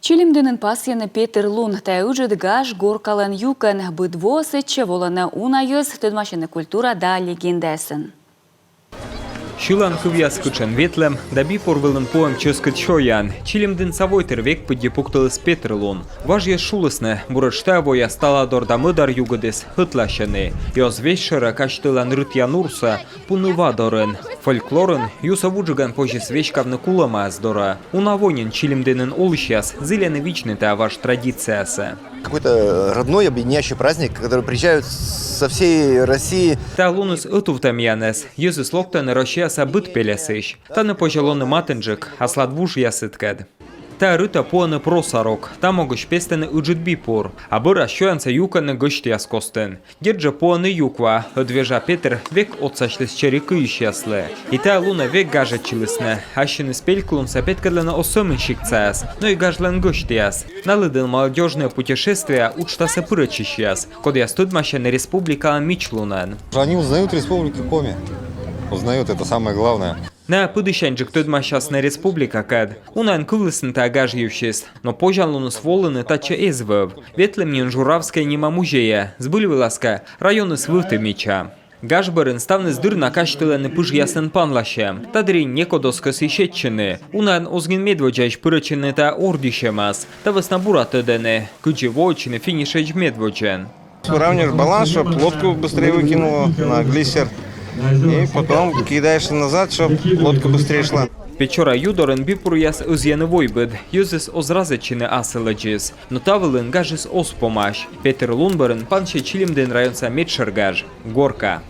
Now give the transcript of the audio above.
Чилимденен пасьяны Петр Лун тәуджет гаш горкалан юкен быдвосыче волана унайыз төдмашыны культура да легендесен. Шилан хывяс кычан ветлем, даби порвылын поем ческат шоян. Чилимден савойтер век подде пуктылыс Петр Лун. Важье шулысны, бурыштавоя стала дордамыдар югадес хытлашаны. Йоз вещера каштылан рытьян урса пунывадорын. Фольклорын юсавуджиган позже свечкавны куламаз дора. Унавонин Чилимденен олышяс зыляны вичны-то ваш традициясы. Какой-то родной объединяющий праздник, который приезжают со всей России. Та лунус ытувтамьянес, юзыс локтаны рощиаса быт пелесыш. Та на пожалоны матенджик, а сладвуж ясыткад. Та рыта поаны просарок, та могыш пестаны уджитби пор, а быра шоянца юканы гышт яскостын. Держа поаны юква, отвежа Петр век отсашлыс черекы ищаслы. И та луна век гажа чилысны, ащины спельклун сапеткадлана осомынщик цаяс, но и гажлан гышт яс. Налыдын молодежное путешествие учтаса пырычищяс, код я студмаща на республика Мичлунан. Они узнают республику Коми. Узнают, это самое главное. На пыдыщанчик тудмащас на республика кад. Унан кывлысын та агажьевщис, но пожалунус волыны тача эзвыв. Ветлемнин Журавская нема музея, сбыли ласка, районы свыты меча. Гашбырын ставны сдыр на каштыланы пыж ясын панлащем. Тадрин некодоска сищетчины. Унан озгин медводжайш пырычыны та ордищемас. Та веснабура тедены, кыджевочины финишеч медводжен. Выравниваешь баланс, чтобы лодку быстрее выкинула на глиссер. И потом кидаешь назад, чтобы лодка быстрее шла. Печора юдорен бипуруяс узьяны войбыд, юзыс озразычыны асылычыз, но тавылын гажыс оспомаш. Петр Лунбарен панче Чилимден районса медшергаж, горка.